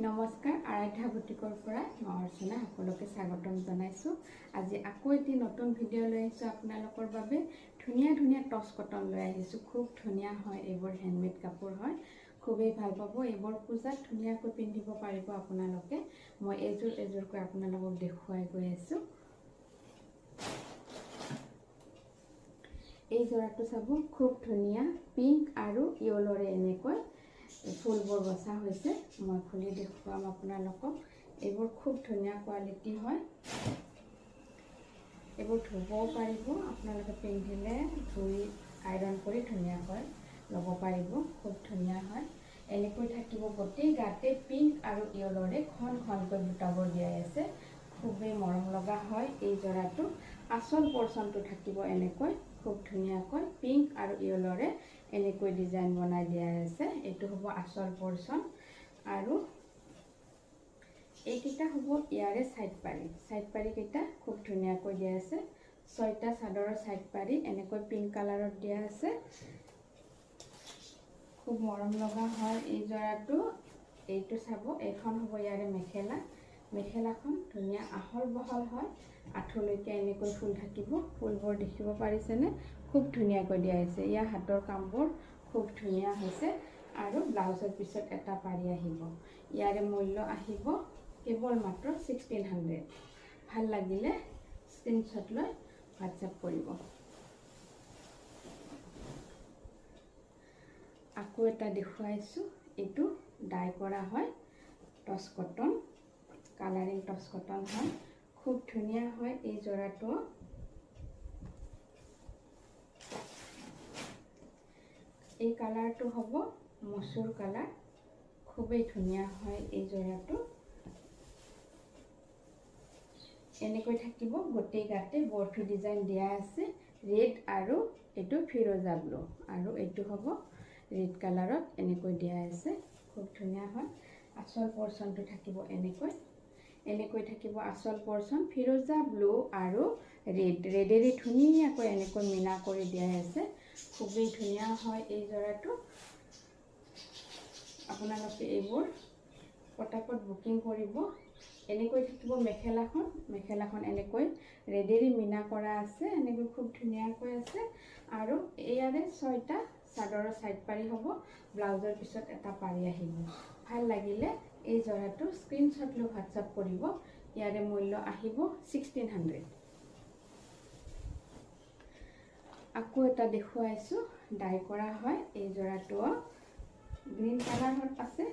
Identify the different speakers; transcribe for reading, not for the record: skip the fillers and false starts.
Speaker 1: নমস্কাৰ আৰাধ্যা বুটিকৰ পৰা মই অৰ্চনা সকলোকে স্বাগতম জনাইছোঁ। আজি আকৌ এটি নতুন ভিডিঅ' লৈ আহিছোঁ আপোনালোকৰ বাবে। ধুনীয়া ধুনীয়া টচ কটন লৈ আহিছোঁ। খুব ধুনীয়া হয়, এইবোৰ হেণ্ডমেড কাপোৰ হয়, খুবেই ভাল পাব। এইবোৰ পূজাত ধুনীয়াকৈ পিন্ধিব পাৰিব আপোনালোকে। মই এযোৰকৈ আপোনালোকক দেখুৱাই গৈ আছোঁ। এই যোৰাটো চাব, খুব ধুনীয়া পিংক আৰু য়েল্লোৰে এনেকৈ ফুলবোৰ বচা হৈছে। মই খুলি দেখুৱাম আপোনালোকক। এইবোৰ খুব ধুনীয়া কোৱালিটি হয়। এইবোৰ ধুবও পাৰিব, আপোনালোকে পিন্ধিলে ধুই আইৰণ কৰি ধুনীয়াকৈ ল'ব পাৰিব। খুব ধুনীয়া হয়। এনেকৈ থাকিব গোটেই গাতে পিংক আৰু য়েল্লোৰে ঘনকৈ বুটাবোৰ দিয়াই আছে। খুবেই মৰম লগা হয় এই যোৰাটো। আচল পৰ্চনটো থাকিব এনেকৈ খুব ধুনীয়াকৈ পিংক আৰু য়েল্লোৰে এনেকৈ ডিজাইন বনাই দিয়া আছে। এইটো হ'ব আচল পৰ্চন। আৰু এইকেইটা হ'ব ইয়াৰে চাইড পাৰিকেইটা খুব ধুনীয়াকৈ দিয়া আছে। 6টা চাদৰৰ চাইড পাৰি এনেকৈ পিংক কালাৰত দিয়া আছে। খুব মৰম লগা হয় এই যোৰাটো। এইটো চাব, এইখন হ'ব ইয়াৰে মেখেলাখন ধুনীয়া আহল বহল হয়। আঁঠুলৈকে এনেকৈ ফুল থাকিব। ফুলবোৰ দেখিব পাৰিছেনে? খুব ধুনীয়াকৈ দিয়া হৈছে। ইয়াৰ হাতৰ কামবোৰ খুব ধুনীয়া হৈছে। আৰু ব্লাউজৰ পিছত এটা পাৰি আহিব। ইয়াৰে মূল্য আহিব কেৱল মাত্ৰ 1600। ভাল লাগিলে স্ক্ৰীনশ্বট লৈ হোৱাটছআপ কৰিব। আকৌ এটা দেখুৱাইছোঁ। এইটো ডাই কৰা হয়, টচ কটন, কালাৰিং টচ কটন হয়। খুব ধুনীয়া হয় এই যোৰাটো। এই কালাৰটো হ'ব মচুৰ কালাৰ। খুবেই ধুনীয়া হয় এই যোৰাটো। এনেকৈ থাকিব গোটেই গাতে বৰফি ডিজাইন দিয়া আছে। ৰেড আৰু এইটো ফিৰোজা ব্লু, আৰু এইটো হ'ব ৰেড কালাৰত এনেকৈ দিয়া আছে। খুব ধুনীয়া হয়। আচল পৰ্চনটো থাকিব এনেকৈ থাকিব আচল পৰ্চন। ফিৰোজা ব্লু আৰু ৰেডেৰে ধুনীয়াকৈ এনেকৈ মিনা কৰি দিয়া আছে। খুবেই ধুনীয়া হয় এই যোৰাটো। আপোনালোকে এইবোৰ পটাপট বুকিং কৰিব। এনেকৈ থাকিব মেখেলাখন এনেকৈ ৰেডেৰে মিনা কৰা আছে। এনেকৈ খুব ধুনীয়াকৈ আছে। আৰু ইয়াৰে 6টা চাদৰৰ চাইড পাৰি হ'ব। ব্লাউজৰ পিছত এটা পাৰি আহিব। ভাল লাগিলে এই যোৰাটো স্ক্ৰীনশ্বট লৈ হোৱাটছআপ কৰিব। ইয়াৰে মূল্য আহিব 1600। আকৌ এটা দেখুৱাইছোঁ, ডাই কৰা হয়। এই যোৰাটো গ্ৰীণ কালাৰত আছে,